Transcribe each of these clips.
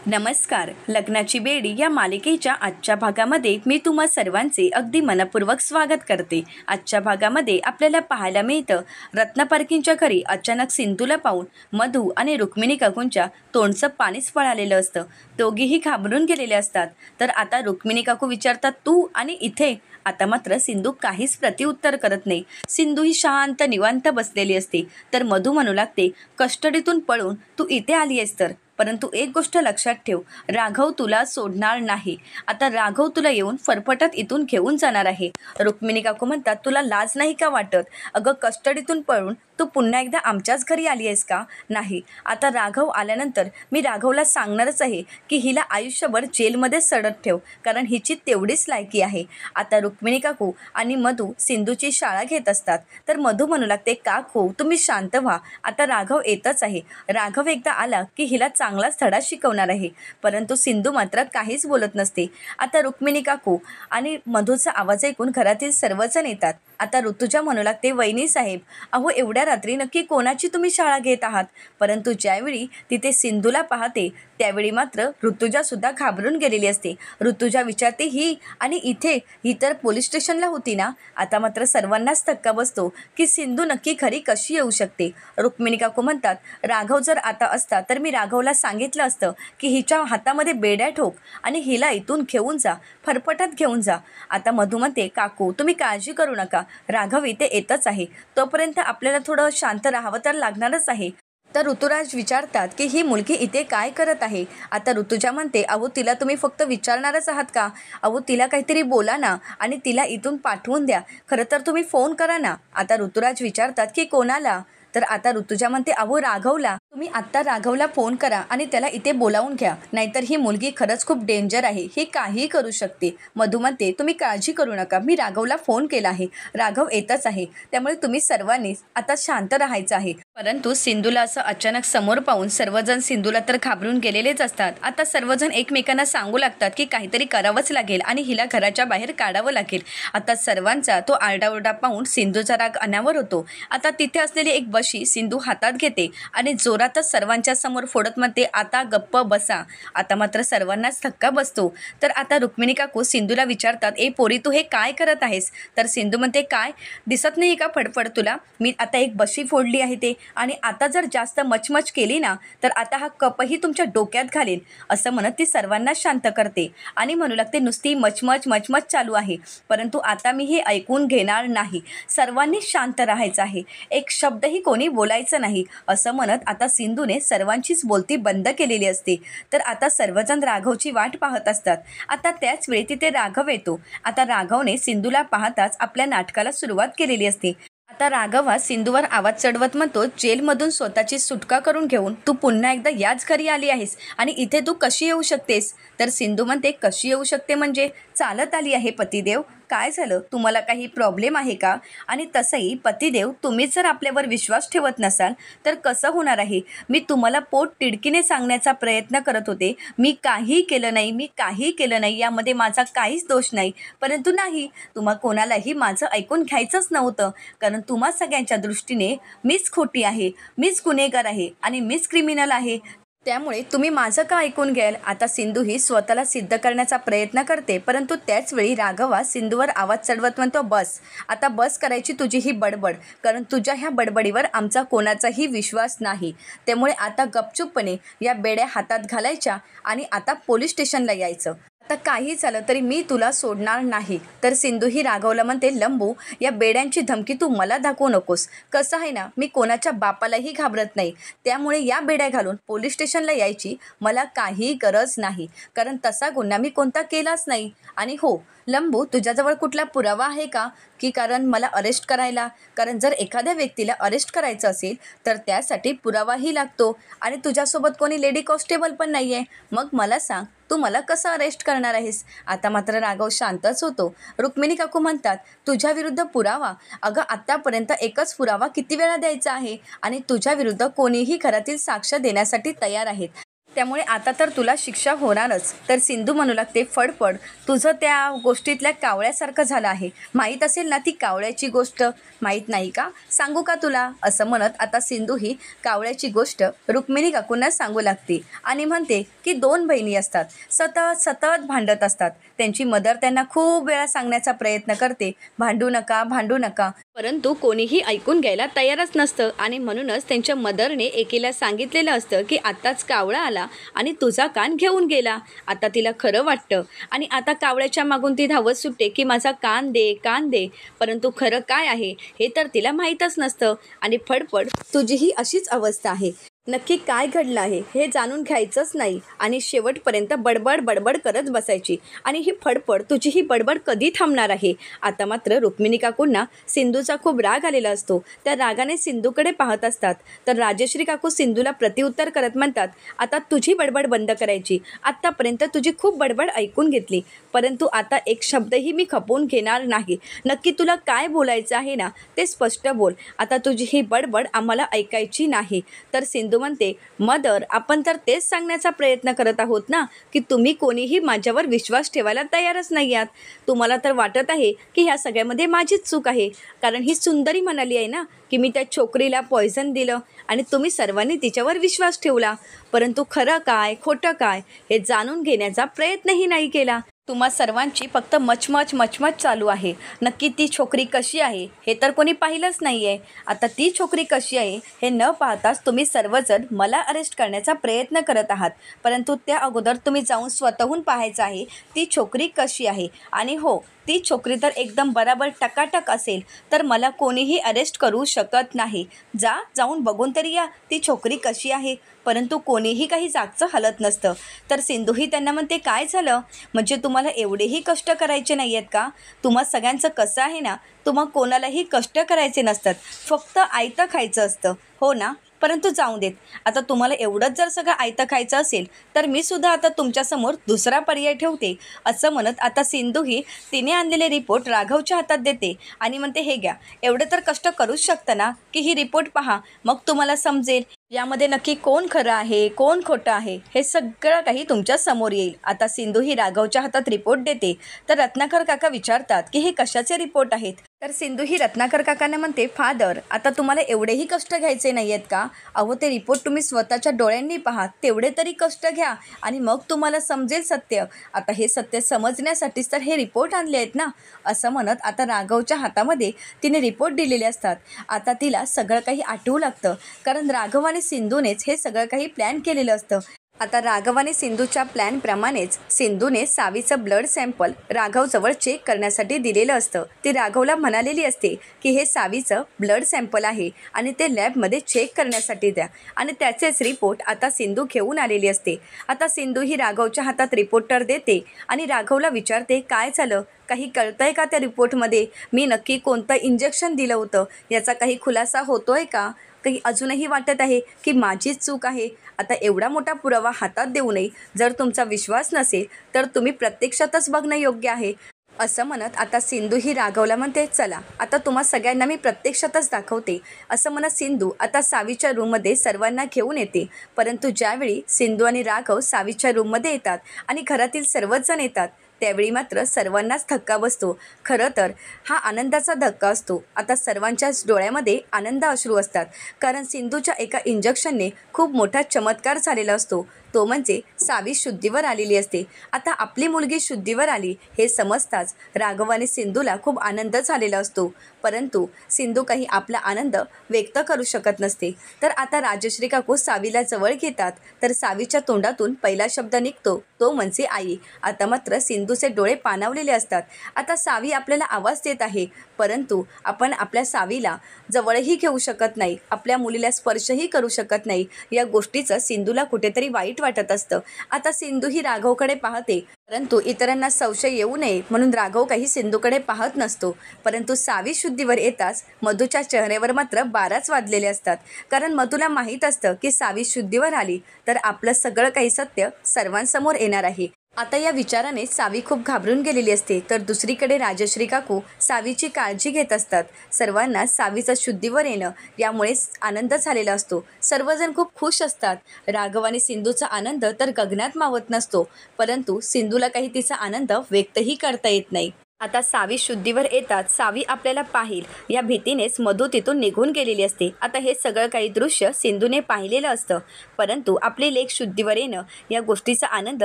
नमस्कार. लग्नाची बेडी या मालिकेच्या आजच्या भागामध्ये मी तुम्हा सर्वांचे अगदी मनपूर्वक स्वागत करते. आजच्या भागामध्ये आपल्याला पाहायला मिळतं, रत्ना पारखींच्या घरी अचानक सिंधूला पाहून मधू आणि रुक्मिणी काकूंच्या तोंडचं पाणीच पळालेलं असतं. दोघीही घाबरून गेलेले असतात. तर आता रुक्मिणी काकू विचारतात, तू आणि इथे? आता मात्र सिंधू काहीच प्रतिउत्तर करत नाही. सिंधू ही शांत निवांत बसलेली असते. तर मधू म्हणू लागते, कस्टडीतून पळून तू इथे आली आहेस तर, परंतु एक गोष्ट लक्षात ठेव, राघव तुला सोडणार नाही. आता राघव तुला येऊन फरफटत इथून घेऊन जाणार आहे. रुक्मिणी काकू म्हणतात, तुला लाज नाही का वाटत? अगं, कस्टडीतून पळून तू पुन्हा एकदा आमच्याच घरी आली आहेस का? नाही. आता राघव आल्यानंतर मी राघवला सांगणारच आहे की हिला आयुष्यभर जेलमध्ये सडत ठेव, कारण हिची तेवढीच लायकी आहे. आता रुक्मिणी काकू आणि मधू सिंधूची शाळा घेत असतात. तर मधू म्हणू लागते, काकू तुम्ही शांत व्हा, आता राघव येतच आहे. राघव एकदा आला की हिला चांगलाच धडा शिकवणार आहे. परंतु सिंधू मात्र काहीच बोलत नसते. आता रुक्मिणी काकू आणि मधूचा आवाज ऐकून घरातील सर्वजण येतात. आता ऋतुजा म्हणू लागते, वहिनी साहेब, अहो एवढ्या रात्री नक्की कोणाची तुम्ही शाळा घेत आहात? परंतु ज्यावेळी तिथे सिंधूला पाहते त्यावेळी मात्र ऋतुजासुद्धा घाबरून गेलेली असते. ऋतुजा विचारते, ही आणि इथे? ही तर पोलीस स्टेशनला होती ना? आता मात्र सर्वांनाच धक्का बसतो की सिंधू नक्की घरी कशी येऊ शकते. रुक्मिणी काकू म्हणतात, राघव जर आता असता तर मी राघवला सांगितलं असतं की हिच्या हातामध्ये बेड्या ठोक आणि हिला इथून घेऊन जा, फरफटत घेऊन जा. आता मधू म्हणते, काकू तुम्ही काळजी करू नका, राघव इथे येतच आहे. तोपर्यंत आपल्याला थोडं शांत राहावं तर लागणारच आहे. तर ऋतुराज विचारतात की ही मुलगी इथे काय करत आहे? आता ऋतुजा म्हणते, अहो तिला तुम्ही फक्त विचारणारच आहात का? अहो तिला काहीतरी बोला ना आणि तिला इथून पाठवून द्या. खरं तर तुम्ही फोन करा ना. आता ऋतुराज विचारतात की कोणाला? तर आता ऋतुजा म्हणते, अहो राघवला. तुम्ही आत्ता राघवला फोन करा आणि त्याला इथे बोलावून घ्या, नाहीतर ही मुलगी खरंच खूप डेंजर आहे, ही काहीही करू शकते. मधू म्हणते, तुम्ही काळजी करू नका, मी राघवला फोन केला आहे, राघव येतच आहे, त्यामुळे तुम्ही सर्वांनीच आता शांत राहायचं आहे. परंतु सिंधूला असं अचानक समोर पाहून सर्वजण सिंधूला तर घाबरून गेलेलेच असतात. आता सर्वजण एकमेकांना सांगू लागतात की काहीतरी करावंच लागेल आणि हिला घराच्या बाहेर काढावं लागेल. आता सर्वांचा तो आरडाओरडा पाहून सिंधूचा राग अनावर होतो. आता तिथे असलेली एक बशी सिंधू हातात घेते आणि जोरातच सर्वांच्या समोर फोडत म्हणते, आता गप्प बसा. आता मात्र सर्वांनाच धक्का बसतो. तर आता रुक्मिणी काकू सिंधूला विचारतात, ए पोरी, तू हे काय करत आहेस? तर सिंधू म्हणते, काय दिसत नाही का फडफड तुला? मी आता एक बशी फोडली आहे ते, आणि आता जर जास्त मचमच केली ना तर आता हा कपही तुमच्या डोक्यात घालेन, असं म्हणत ती सर्वांना शांत करते आणि म्हणू लागते, नुसती मचमच मचमच चालू आहे, परंतु आता मी हे ऐकून घेणार नाही. सर्वांनी शांत राहायचं आहे, एक शब्दही कोणी बोलायचं नाही, असं म्हणत आता सिंधूने सर्वांचीच बोलती बंद केलेली असते. तर आता सर्वजण राघवची वाट पाहत असतात. आता त्याच वेळी तिथे राघव येतो. आता राघवने सिंधूला पाहताच आपल्या नाटकाला सुरुवात केलेली असते. आता राघव हा सिंधूवर आवाज चढवत म्हणतो, जेलमधून स्वतःची सुटका करून घेऊन तू पुन्हा एकदा याच घरी आली आहेस आणि इथे तू कशी येऊ शकतेस? तर सिंधू म्हणते, कशी येऊ शकते म्हणजे? चालत आली आहे पतिदेव. काय झालं, तुम्हाला काही प्रॉब्लेम आहे का? आणि तसंही पतिदेव, तुम्हीच जर आपल्यावर विश्वास ठेवत नसाल तर कसं होणार आहे? मी तुम्हाला पोट तिडकीने सांगण्याचा प्रयत्न करत होते, मी काहीही केलं नाही, यामध्ये माझा काहीच दोष नाही. परंतु नाही, तुम्हा कोणालाही माझं ऐकून घ्यायचंच नव्हतं, कारण तुम्हा सगळ्यांच्या दृष्टीने मीच खोटी आहे, मीच गुन्हेगार आहे आणि मीच क्रिमिनल आहे. त्यामुळे तुम्ही माझं का ऐकून घ्याल? आता सिंधू ही स्वतःला सिद्ध करण्याचा प्रयत्न करते. परंतु त्याचवेळी राघवा सिंधूवर आवाज चढवत म्हणतो, बस, आता बस करायची तुझी ही बडबड, कारण तुझ्या ह्या बडबडीवर आमचा कोणाचाही विश्वास नाही. त्यामुळे आता गपचूपपणे या बेड्या हातात घालायच्या आणि आता पोलीस स्टेशनला यायचं. आता काही झालं तरी मी तुला सोडणार नाही. तर सिंधू ही राघवला म्हणते, लंबू, या बेड्यांची धमकी तू मला दाखवू नकोस. कसं आहे ना, मी कोणाच्या बापालाही घाबरत नाही, त्यामुळे या बेड्या घालून पोलीस स्टेशनला यायची मला काही गरज नाही, कारण तसा गुन्हा मी कोणता केलाच नाही. आणि हो लंबू, तुझ्याजवळ कुठला पुरावा आहे का की कारण मला अरेस्ट करायला? कारण जर एखाद्या व्यक्तीला अरेस्ट करायचं असेल तर त्यासाठी पुरावाही लागतो, आणि तुझ्यासोबत कोणी लेडी कॉन्स्टेबल पण नाही आहे, मग मला सांग तू मला कसं अरेस्ट करणार आहेस? आता मात्र राघव शांतच होतो. रुक्मिणी काकू म्हणतात, तुझ्या विरुद्ध पुरावा? अगं, आत्तापर्यंत एकच पुरावा किती वेळा द्यायचा आहे, आणि तुझ्या विरुद्ध कोणीही घरातील साक्ष देण्यासाठी तयार आहेत. त्यामुळे आता तर तुला शिक्षा होणारच. तर सिंधू म्हणू लागते, फडफड तुझं त्या गोष्टीतल्या कावळ्यासारखं झालं आहे. माहीत असेल ना ती कावळ्याची गोष्ट? माहीत नाही का? सांगू का तुला? असं म्हणत आता सिंधू ही कावळ्याची गोष्ट रुक्मिणी काकूंना सांगू लागते आणि म्हणते की 2 बहिणी असतात, सतत सतत भांडत असतात. त्यांची मदर त्यांना खूप वेळा सांगण्याचा प्रयत्न करते, भांडू नका, भांडू नका, परंतु कोणीही ऐकून घ्यायला तयारच नसतं. आणि म्हणूनच त्यांच्या मदरने एकीला सांगितलेलं असतं की आत्ताच कावळा आला आणि तुझा कान घेऊन गेला. आता तिला खरं वाटतं आणि आता कावळ्याच्या मागून ती धावत सुटते की माझा कान दे, कान दे. परंतु खरं काय आहे हे तर तिला माहीतच नसतं. आणि फडफड तुझीही अशीच अवस्था आहे. नक्की काय घडलं आहे हे जाणून घ्यायचंच नाही आणि शेवटपर्यंत बडबड बडबड करत बसायची. आणि ही फडफड तुझी ही बडबड कधी थांबणार आहे? आता मात्र रुक्मिणी काकूंना सिंधूचा खूप राग आलेला असतो. त्या रागाने सिंधूकडे पाहत असतात. तर राजश्री काकू सिंधूला प्रतिउत्तर करत म्हणतात, आता तुझी बडबड बंद करायची. आत्तापर्यंत तुझी खूप बडबड ऐकून घेतली, परंतु आता एक शब्दही मी खपवून घेणार नाही. नक्की तुला काय बोलायचं आहे ना ते स्पष्ट बोल. आता तुझी ही बडबड आम्हाला ऐकायची नाही. तर सिंधू म्हणते, मदर आपण तर तेच सांगण्याचा प्रयत्न करत आहोत ना की तुम्ही कोणीही माझ्यावर विश्वास ठेवायला तयारच नाही आहात. तुम्हाला तर वाटत आहे की ह्या सगळ्यामध्ये माझीच चूक आहे, कारण ही सुंदरी म्हणाली आहे ना की मी त्या छोकरीला पॉयझन दिलं आणि तुम्ही सर्वांनी तिच्यावर विश्वास ठेवला. परंतु खरं काय खोटं काय हे जाणून घेण्याचा प्रयत्नही नाही केला. तुम्हा सर्वांची फक्त मचमच मचमच चालू आहे. नक्की ती छोकरी कशी आहे हे तर कोणी पाहिलंच नाही आहे. आता ती छोकरी कशी आहे हे न पाहताच तुम्ही सर्वजण मला अरेस्ट करण्याचा प्रयत्न करत आहात. परंतु त्या अगोदर तुम्ही जाऊन स्वतःहून पाहायचं आहे ती छोकरी कशी आहे. आणि हो, ती छोकरी तर एकदम बराबर टकाटक असेल तर मला कोणीही अरेस्ट करू शकत नाही. जाऊन बघून तरी या ती छोकरी कशी आहे. परंतु कोणीही काही जागचं हलत नसतं. तर सिंधूही त्यांना म्हणते, काय झालं? म्हणजे तुम्हाला एवढेही कष्ट करायचे नाही आहेत का? तुम्हा सगळ्यांचं कसं आहे ना, तुम्हा कोणालाही कष्ट करायचे नसतात, फक्त आयतं खायचं असतं, हो ना? परंतु जाऊ देत. आता तुम्हाला एवढंच जर सगळं आयतं खायचं असेल तर मी सुद्धा आता तुमच्यासमोर दुसरा पर्याय ठेवते. असं म्हणत आता सिंधूही तिने आणलेले रिपोर्ट राघवच्या हातात देते आणि म्हणते, हे घ्या, एवढे तर कष्ट करूच शकता ना की ही रिपोर्ट पहा, मग तुम्हाला समजेल यामध्ये नक्की कोण खरं आहे कोण खोटं आहे हे सगळं काही तुमच्या समोर येईल. आता सिंधू ही राघवच्या हातात रिपोर्ट देते. तर रत्नाकर काका विचारतात की हे कशाचे रिपोर्ट आहेत? तर सिंधू ही रत्नाकर काकांना म्हणते, फादर आता तुम्हाला एवढेही कष्ट घ्यायचे नाही आहेत का? अहो ते रिपोर्ट तुम्ही स्वतःच्या डोळ्यांनी पहा, तेवढे तरी कष्ट घ्या आणि मग तुम्हाला समजेल सत्य. आता हे सत्य समजण्यासाठीच तर हे रिपोर्ट आणले आहेत ना. असं म्हणत आता राघवच्या हातामध्ये तिने रिपोर्ट दिलेले असतात. आता तिला सगळं काही आठवू लागतं, कारण राघव आणि सिंधूनेच हे सगळं काही प्लॅन केलेलं असतं. आता राघव आणि सिंधूच्या प्लॅनप्रमाणेच सिंधूने सावीचं ब्लड सॅम्पल राघवजवळ चेक करण्यासाठी दिलेलं असतं. ती राघवला म्हणालेली असते की हे सावीचं ब्लड सॅम्पल आहे आणि ते लॅबमध्ये चेक करण्यासाठी द्या आणि त्याचेच रिपोर्ट आता सिंधू घेऊन आलेली असते. आता सिंधू ही राघवच्या हातात रिपोर्टर देते आणि राघवला विचारते, काय झालं? काही कळतंय का त्या रिपोर्टमध्ये? मी नक्की कोणतं इंजेक्शन दिलं होतं याचा काही खुलासा होतोय का? काही अजूनही वाटत आहे की माझीच चूक आहे? आता एवढा मोठा पुरावा हातात देऊनही जर तुमचा विश्वास नसेल तर तुम्ही प्रत्यक्षातच बघणं योग्य आहे. असं म्हणत आता सिंधू ही राघवला म्हणते, चला आता तुम्हा सगळ्यांना मी प्रत्यक्षातच दाखवते. असं म्हणत सिंधू आता सावीच्या रूममध्ये सर्वांना घेऊन येते. परंतु ज्यावेळी सिंधू आणि राघव सावीच्या रूममध्ये येतात आणि घरातील सर्वच जण येतात त्यावेळी मात्र सर्वांनाच धक्का बसतो. खरं तर हा आनंदाचा धक्का असतो. आता सर्वांच्याच डोळ्यामध्ये आनंद अश्रू असतात, कारण सिंधूच्या एका इंजेक्शनने खूप मोठा चमत्कार झालेला असतो. तो म्हणजे सावी शुद्धीवर आलेली असते. आता आपली मुलगी शुद्धीवर आली हे समजताच राघव आणि सिंधूला खूप आनंद झालेला असतो. परंतु सिंधू काही आपला आनंद व्यक्त करू शकत नसते. तर आता राजश्री काकू सावीला जवळ घेतात. तर सावीच्या तोंडातून पहिला शब्द निघतो तो म्हणजे आई. आता मात्र सिंधूचे डोळे पाणावलेले असतात. आता सावी आपल्याला आवाज देत आहे, परंतु आपण आपल्या सावीला जवळही घेऊ शकत नाही, आपल्या मुलीला स्पर्शही करू शकत नाही. या गोष्टीचं सिंधूला कुठेतरी वाईट वाटत असतं. आता सिंधू ही राघवकडे पाहते, परंतु इतरांना संशय येऊ नये म्हणून राघव काही सिंधूकडे पाहत नसतो. परंतु सावी शुद्धीवर येताच मधूच्या चेहऱ्यावर मात्र 12च वाजलेले असतात, कारण मधूला माहीत असतं की सावी शुद्धीवर आली तर आपलं सगळं काही सत्य सर्वांसमोर येणार आहे. आता या विचाराने सावी खूप घाबरून गेलेली असते. तर दुसरीकडे राजश्री काकू सावीची काळजी घेत असतात. सर्वांना सावीचं शुद्धीवर येणं यामुळे आनंद झालेला असतो. सर्वजण खूप खुश असतात. राघव आणि सिंधूचा आनंद तर गगनात मावत नसतो, परंतु सिंधूला काही तिचा आनंद व्यक्तही करता येत नाही. आता सावी शुद्धीवर येतात. सावी आपल्याला पाहिल या भीतीनेच मधू तिथून निघून गेलेली असते. आता हे सगळं काही दृश्य सिंधूने पाहिलेलं असतं, परंतु आपली लेक शुद्धीवर येणं या गोष्टीचा आनंद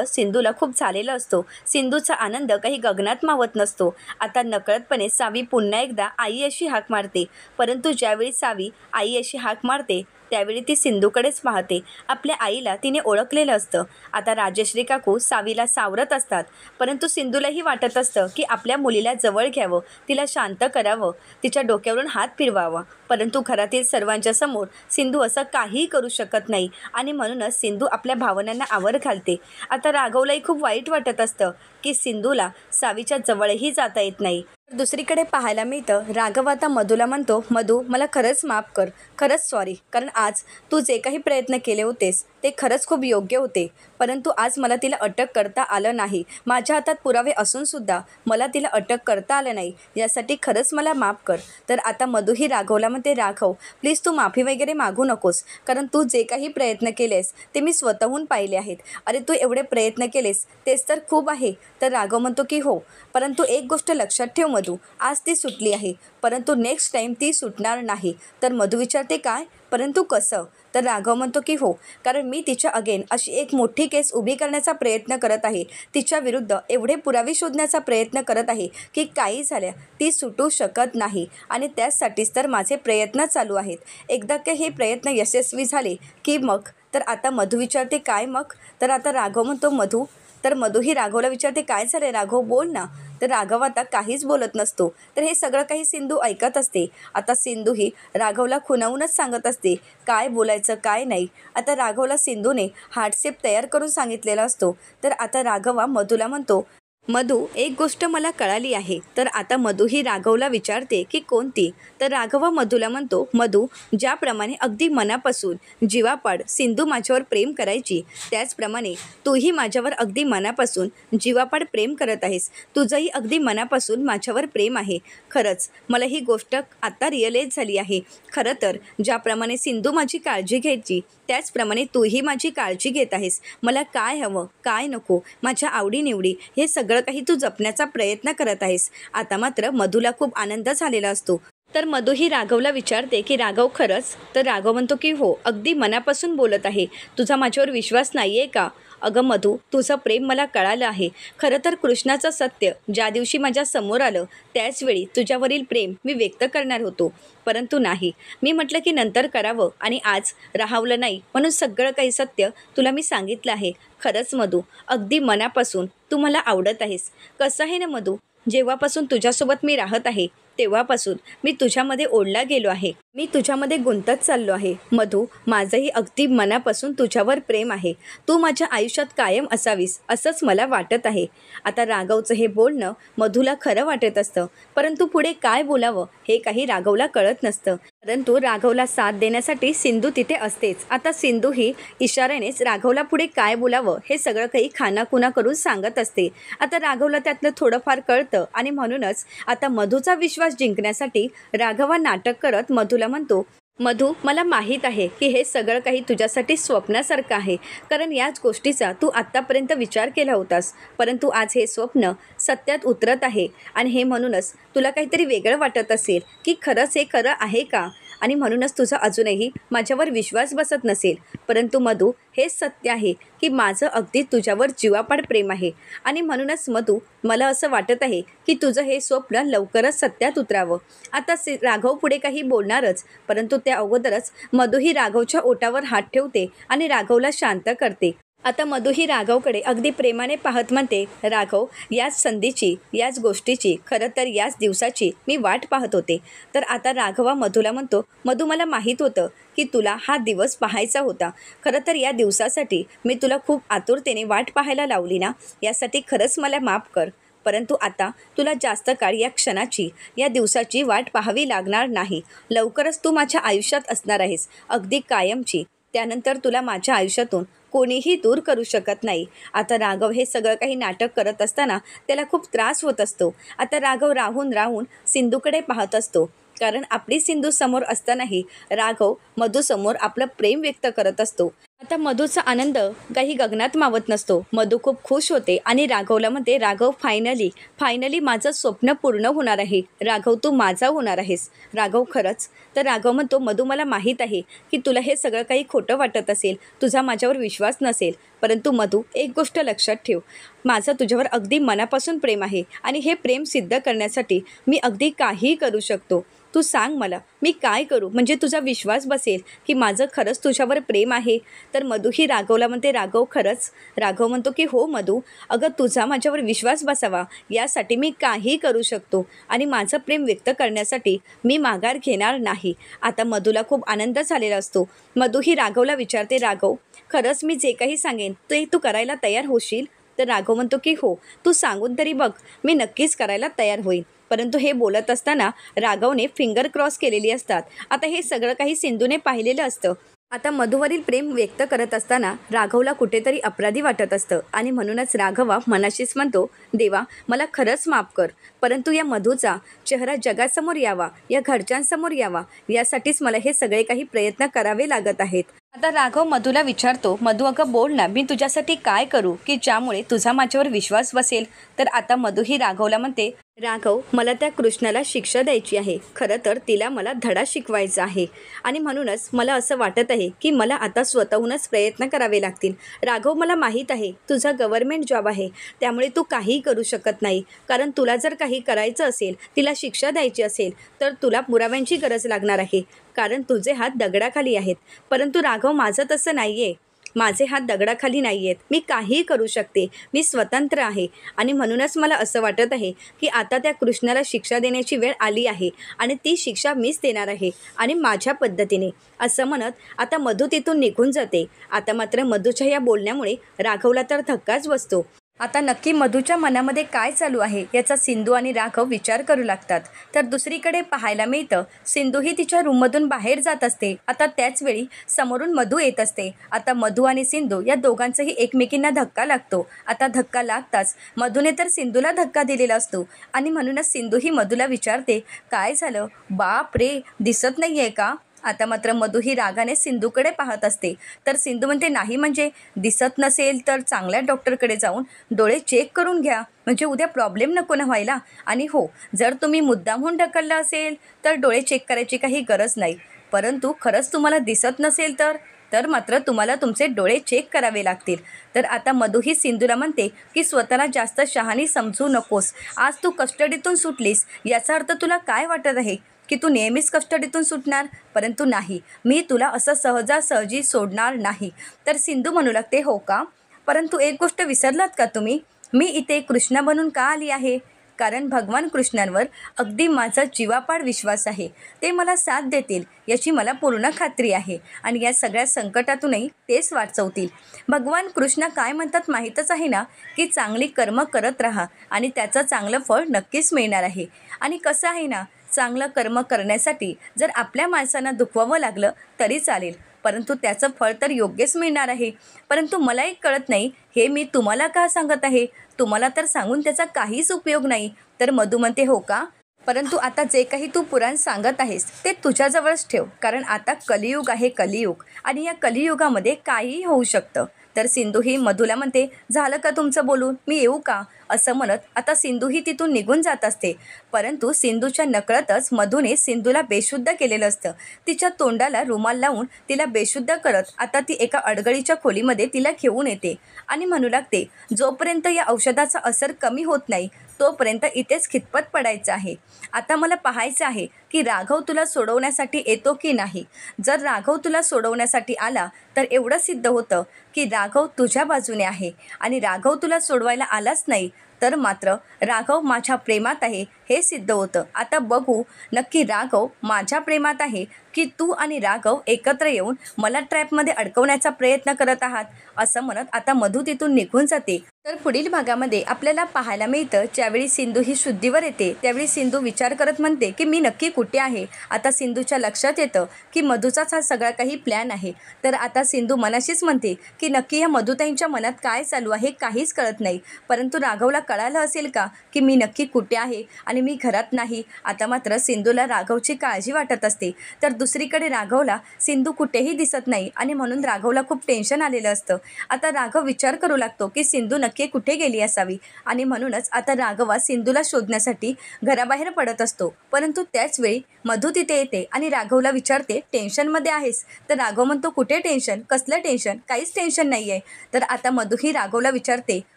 सिंधूला खूप झालेला असतो. सिंधूचा आनंद काही गगनात मावत नसतो. आता नकळतपणे सावी पुन्हा एकदा आई अशी हाक मारते, परंतु ज्यावेळी सावी आई अशी हाक मारते त्यावेळी ती सिंधूकडेच पाहते. आपल्या आईला तिने ओळखलेलं असतं. आता राजश्री काकू सावीला सावरत असतात, परंतु सिंधूलाही वाटत असतं की आपल्या मुलीला जवळ घ्यावं, तिला शांत करावं, तिच्या डोक्यावरून हात फिरवावा. परंतु घरातील सर्वांच्या समोर सिंधू असं काहीही करू शकत नाही आणि म्हणूनच सिंधू आपल्या भावनांना आवर घालते. आता राघवलाही खूप वाईट वाटत असतं की सिंधूला सावीच्या जवळही जाता येत नाही. दुसरीकडे पाहायला मिळतं, राघव आता मधूला म्हणतो, मधू मला खरंच माफ कर, खरंच सॉरी, कारण आज तू जे काही प्रयत्न केले होतेस ते खरंच खूप योग्य होते, परंतु आज मला तिला अटक करता आलं नाही. माझ्या हातात पुरावे असूनसुद्धा मला तिला अटक करता आलं नाही, यासाठी खरंच मला माफ कर. तर आता मधूही राघवला म्हणते, राघव प्लीज तू माफी वगैरे मागू नकोस, कारण तू जे काही प्रयत्न केलेस ते मी स्वतःहून पाहिले आहेत. अरे तू एवढे प्रयत्न केलेस तेच तर खूप आहे. तर राघव म्हणतो की हो, परंतु एक गोष्ट लक्षात ठेव मधू, आज ती सुटली आहे, परंतु नेक्स्ट टाईम ती सुटणार नाही. तर मधू विचारते काय, परंतु कसं? तर राघव म्हणतो की हो, कारण मी तिच्या अगेन अशी एक मोठी केस उभी करण्याचा प्रयत्न करत आहे, तिच्या विरुद्ध एवढे पुरावे शोधण्याचा प्रयत्न करत आहे की काही झाल्या ती सुटू शकत नाही, आणि त्यासाठीच तर माझे प्रयत्न चालू आहेत. एकदा का हे प्रयत्न यशस्वी झाले की मग. तर आता मधू विचारते काय मग? तर आता राघव म्हणतो मधू. तर मधूही राघवला विचारते काय झालं राघव, बोल ना. तर राघव आता काहीच बोलत नसतो. तर हे सगळं काही सिंधू ऐकत असते. आता सिंधूही राघवला खुणावूनच सांगत असते काय बोलायचं काय नाही. आता राघवला सिंधूने हार्टशेप तयार करून सांगितलेला असतो. तर आता राघव मधूला म्हणतो, मधू एक गोष्ट मला कळाली आहे. तर आता मधूही राघवला विचारते की कोणती? तर राघव मधूला म्हणतो, मधू ज्याप्रमाणे अगदी मनापासून जीवापाड सिंधू माझ्यावर प्रेम करायची, त्याचप्रमाणे तूही माझ्यावर अगदी मनापासून जीवापाड प्रेम करत आहेस. तुझंही अगदी मनापासून माझ्यावर प्रेम आहे. खरंच मला ही गोष्ट आत्ता रिअलाईज झाली आहे. खरं तर ज्याप्रमाणे सिंधू माझी काळजी घ्यायची त्याचप्रमाणे तूही माझी काळजी घेत आहेस. मला काय हवं काय नको, माझ्या आवडीनिवडी हे सगळं काही तू जपण्याचा प्रयत्न करत आहेस. आता मात्र मधूला खूप आनंद झालेला असतो. तर मधूही राघवला विचारते की राघव खरंच? तर राघव म्हणतो की हो, अगदी मनापासून बोलत आहे. तुझा माझ्यावर विश्वास नाही आहे का? अगं मधू, तुझं प्रेम मला कळालं आहे. खरं तर कृष्णाचं सत्य ज्या दिवशी माझ्या समोर आलं त्याचवेळी तुझ्यावरील प्रेम मी व्यक्त करणार होतो, परंतु नाही, मी म्हटलं की नंतर करावं, आणि आज राहवलं नाही म्हणून सगळं काही सत्य तुला मी सांगितलं आहे. खरंच मधू, अगदी मनापासून तू मला आवडत आहेस. कसं आहे ना मधू, जेव्हापासून तुझ्यासोबत मी राहत आहे तेव्हापासून मी तुझ्यामध्ये ओढला गेलो आहे, मी तुझ्यामध्ये गुंतत चाललो आहे. मधू, माझंही अगदी मनापासून तुझ्यावर प्रेम आहे. तू माझ्या आयुष्यात कायम असावीस असंच मला वाटत आहे. आता राघवचं हे बोलणं मधूला खरं वाटत असतं, परंतु पुढे काय बोलावं हे काही राघवला कळत नसतं. परंतु राघवला साथ देण्यासाठी सिंधू तिथे असतेच. आता सिंधू ही इशाऱ्यानेच राघवला पुढे काय बोलावं हे सगळं काही खानाखुना करून सांगत असते. आता राघवला त्यातलं थोडंफार कळतं, आणि म्हणूनच आता मधूचा विश्वास जिंकण्यासाठी राघव नाटक करत मधूला म्हणतो, मधू मला माहीत आहे की हे सगळं काही तुझ्यासाठी स्वप्नासारखं आहे, कारण याच गोष्टीचा तू आत्तापर्यंत विचार केला होतास, परंतु आज हे स्वप्न सत्यात उतरत आहे, आणि हे म्हणूनच तुला काहीतरी वेगळं वाटत असेल की खरंच हे खरं आहे का, आणि म्हणूनच तुझा अजूनही माझ्यावर विश्वास बसत नसेल. परंतु मधू, हेच सत्य आहे की माझं अगदी तुझ्यावर जीवापाड प्रेम आहे, आणि म्हणूनच मधू मला असं वाटत आहे की तुझं हे स्वप्न लवकरच सत्यात उतरावं. आता राघव पुढे काही बोलणारच, परंतु त्या अगोदरच मधूही राघवच्या ओठावर हात ठेवते आणि राघवला शांत करते. आता मधूही राघवकडे अगदी प्रेमाने पाहत म्हणते, राघव, याच संधीची, याच गोष्टीची, खरं तर याच दिवसाची मी वाट पाहत होते. तर आता राघवा मधूला म्हणतो, मधू मला माहीत होतं की तुला हा दिवस पाहायचा होता. खरं तर या दिवसासाठी मी तुला खूप आतुरतेने वाट पाहायला लावली ना, यासाठी खरंच मला माफ कर. परंतु आता तुला जास्त काळ या क्षणाची, या दिवसाची वाट पाहावी लागणार नाही. लवकरच तू माझ्या आयुष्यात असणार आहेस, अगदी कायमची. त्यानंतर तुला माझ्या आयुष्यातून कोणीही दूर करू शकत नाही. आता राघव हे सगळं काही नाटक करत असताना त्याला खूप त्रास होत असतो. आता राघव राहून राहून सिंधूकडे पाहत असतो, कारण आपली सिंधू समोर असतानाही राघव मधूसमोर आपलं प्रेम व्यक्त करत असतो. आता मधूचा आनंद काही गगनात मावत नसतो. मधू खूप खुश होते आणि राघवला म्हणते, राघव फायनली माझं स्वप्न पूर्ण होणार आहे. राघव तू माझा होणार आहेस. राघव खरंच? तर राघव म्हणतो, मधू मला माहीत आहे की तुला हे सगळं काही खोटं वाटत असेल, तुझा माझ्यावर विश्वास नसेल. परंतु मधू, एक गोष्ट लक्षात ठेव, माझं तुझ्यावर अगदी मनापासून प्रेम आहे आणि हे प्रेम सिद्ध करण्यासाठी मी अगदी काहीही करू शकतो. तू सांग मला, मी काय करू म्हणजे तुझा विश्वास बसेल की माझं खरंच तुझ्यावर प्रेम आहे? तर मधू ही राघवला म्हणते, राघव खरंच? राघव म्हणतो की हो मधू, अगं तुझा माझ्यावर विश्वास बसावा यासाठी मी काहीही करू शकतो आणि माझं प्रेम व्यक्त करण्यासाठी मी माघार घेणार नाही. आता मधूला खूप आनंद झालेला असतो. मधू ही राघवला विचारते, राघव खरंच मी जे काही सांगेन ते तू करायला तयार होशील? तर राघव म्हणतो की हो, तू सांगून तरी बघ, मी नक्कीच करायला तयार होईन. परंतु हे बोलत असताना राघवने फिंगर क्रॉस केलेली असतात. आता हे सगळं काही सिंधूने पाहिलेलं असतं. आता मधूवरील प्रेम व्यक्त करत असताना राघवला कुठेतरी अपराधी वाटत असतं आणि म्हणूनच राघवा मनाशीच म्हणतो, देवा मला खरंच माफ कर, परंतु या मधूचा चेहरा जगासमोर यावा, या घरच्यांसमोर यावा, यासाठीच मला हे सगळे काही प्रयत्न करावे लागत आहेत. आता राघव मधूला विचारतो, मधू अगं बोल ना, मी तुझ्यासाठी काय करू की ज्यामुळे तुझा माझ्यावर विश्वास बसेल? तर आता मधू ही राघवला म्हणते, राघव मला त्या कृष्णाला शिक्षा द्यायची आहे. खरं तर तिला मला धडा शिकवायचा आहे आणि म्हणूनच मला असं वाटत आहे की मला आता स्वतःहूनच प्रयत्न करावे लागतील. राघव मला माहीत आहे तुझा गव्हर्नमेंट जॉब आहे, त्यामुळे तू काहीही करू शकत नाही, कारण तुला जर काही करायचं असेल, तिला शिक्षा द्यायची असेल तर तुला पुराव्यांची गरज लागणार आहे, कारण तुझे हात दगडाखाली आहेत. परंतु राघव माझं तसं नाही आहे, माझे हात दगडाखाली नाही आहेत, मी काहीही करू शकते, मी स्वतंत्र आहे आणि म्हणूनच मला असं वाटत आहे की आता त्या कृष्णाला शिक्षा देण्याची वेळ आली आहे आणि ती शिक्षा मीच देणार आहे आणि माझ्या पद्धतीने. असं म्हणत आता मधू तिथून निघून जाते. आता मात्र मधूच्या या बोलण्यामुळे राघवला तर धक्काच बसतो. आता नक्की मधूच्या मनामध्ये काय चालू आहे याचा सिंधू आणि राघव विचार करू लागतात. तर दुसरीकडे पाहायला मिळतं, सिंधू ही तिच्या रूममधून बाहेर जात असते. आता त्याचवेळी समोरून मधू येत असते. आता मधू आणि सिंधू या दोघांचाही एकमेकींना धक्का लागतो. आता धक्का लागताच मधूने तर सिंधूला धक्का दिलेला असतो आणि म्हणूनच सिंधू ही मधूला विचारते, काय झालं? बाप रे, दिसत नाही आहे का? आता मात्र मधू ही रागाने सिंधूकडे पाहत असते. तर सिंधू म्हणते, नाही म्हणजे दिसत नसेल तर चांगल्या डॉक्टरकडे जाऊन डोळे चेक करून घ्या, म्हणजे उद्या प्रॉब्लेम नको ना व्हायला. आणि हो, जर तुम्ही मुद्दामहून ढकललं असेल तर डोळे चेक करायची काही गरज नाही, परंतु खरंच तुम्हाला दिसत नसेल तर मात्र तुम्हाला तुमचे डोळे चेक करावे लागतील. तर आता मधू ही सिंधूला म्हणते की स्वतःला जास्त शहाणी समजू नकोस. आज तू कस्टडीतून सुटलीस याचा अर्थ तुला काय वाटत आहे की तू नेहमीच कस्टडीतून सुटणार? परंतु नाही, मी तुला असं सहजासहजी सोडणार नाही. तर सिंधू म्हणू लागते, हो का? परंतु एक गोष्ट विसरलात का तुम्ही? मी इथे कृष्णा बनून का आली आहे? कारण भगवान कृष्णांवर अगदी माझा जीवापाड विश्वास आहे. ते मला साथ देतील याची मला पूर्ण खात्री आहे आणि या सगळ्या संकटातूनही तेच वाचवतील. भगवान कृष्ण काय म्हणतात माहीतच आहे ना, की चांगली कर्म करत राहा आणि त्याचं चांगलं फळ नक्कीच मिळणार आहे. आणि कसं आहे ना, चांगलं कर्म करण्यासाठी जर आपल्या माणसांना दुखवावं लागलं तरी चालेल, परंतु त्याचं फळ तर योग्यच मिळणार आहे. परंतु मला एक कळत नाही, हे मी तुम्हाला का सांगत आहे? तुम्हाला तर सांगून त्याचा काहीच उपयोग नाही. तर मधू म्हणते, हो का? परंतु आता जे काही तू पुराण सांगत आहेस ते तुझ्याजवळच ठेव, कारण आता कलियुग आहे, कलियुग, आणि या कलियुगामध्ये काहीही होऊ शकतं. तर सिंधू ही मधूला म्हणते, झालं का तुमचं बोलून, मी येऊ का? असं म्हणत आता सिंधू ही तिथून निघून जात असते. परंतु सिंधूच्या नकळतच मधूने सिंधूला बेशुद्ध केलेलं असतं. तिच्या तोंडाला रुमाल लावून तिला बेशुद्ध करत आता ती एका अडगळीच्या खोलीमध्ये तिला घेऊन येते आणि म्हणू लागते, जोपर्यंत या औषधाचा असर कमी होत नाही तोपर्यंत इथेच खितपत पडायचं आहे. आता मला पाहायचं आहे की राघव तुला सोडवण्यासाठी येतो की नाही. जर राघव तुला सोडवण्यासाठी आला तर एवढं सिद्ध होतं की राघव तुझ्या बाजूने आहे, आणि राघव तुला सोडवायला आलाच नाही तर मात्र राघव माझ्या प्रेमात आहे हे सिद्ध होतं. आता बघू नक्की राघव माझ्या प्रेमात आहे की तू आणि राघव एकत्र येऊन मला ट्रॅपमध्ये अडकवण्याचा प्रयत्न करत आहात. असं म्हणत आता मधू तिथून निघून जाते. तर पुढील भागामध्ये आपल्याला पाहायला मिळतं, ज्यावेळी सिंधू ही शुद्धीवर येते त्यावेळी सिंधू विचार करत म्हणते की मी नक्की कुठे आहे. आता सिंधूच्या लक्षात येतं की मधूचाच हा सगळा काही प्लॅन आहे. तर आता सिंधू मनाशीच म्हणते की नक्की या मधुताईंच्या मनात काय चालू आहे काहीच कळत नाही. परंतु राघवला कळालं असेल का की मी नक्की कुठे आहे आणि मी घरात नाही. आता मात्र सिंधूला राघवची काळजी वाटत असते. तर दुसरीकडे राघवला सिंधू कुठेही दिसत नाही आणि म्हणून राघवला खूप टेन्शन आलेलं असतं. आता राघव विचार करू लागतो की सिंधू नक्की कुठे गेली असावी आणि म्हणूनच आता राघवा सिंधूला शोधण्यासाठी घराबाहेर पडत असतो. परंतु त्याच वेळी मधू तिथे येते आणि राघवला विचारते, टेन्शनमध्ये आहेस? तर राघव म्हणतो, कुठे टेन्शन, कसलं टेन्शन, काहीच टेन्शन नाही आहे. तर आता मधू ही राघवला विचारते,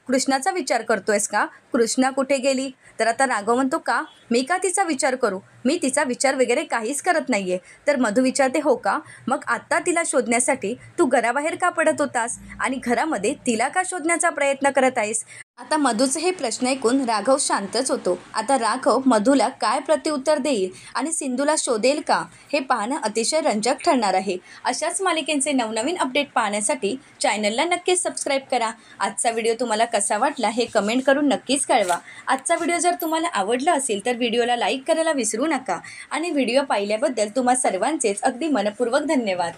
कृष्णाचा विचार करतोयस का? कृष्णा कुठे गेली? तर आता राघव म्हणतो, का मी का तिचा विचार करू, मी तिचा विचार वगैरे काहीच करत नाही आहे. तर मधू विचारते, हो का, मग आत्ता तिला शोधण्यासाठी तू घराबाहेर का पडत होतास आणि घरामध्ये तिला का शोधण्याचा प्रयत्न करत आहेस? आता मधूचे हे प्रश्न ऐकून राघव शांतच होतो. आता राघव मधूला काय प्रत्युत्तर देईल आणि सिंधूला शोधेल का हे पाहणं अतिशय रंजक ठरणार आहे. अशाच मालिकेंचे नवनवीन अपडेट पाहण्यासाठी चॅनलला नक्कीच सबस्क्राईब करा. आजचा व्हिडिओ तुम्हाला कसा वाटला हे कमेंट करून नक्कीच कळवा. आजचा व्हिडिओ जर तुम्हाला आवडला असेल तर व्हिडिओला लाईक करायला विसरू नका आणि व्हिडिओ पाहिल्याबद्दल तुम्हा सर्वांचेच अगदी मनपूर्वक धन्यवाद.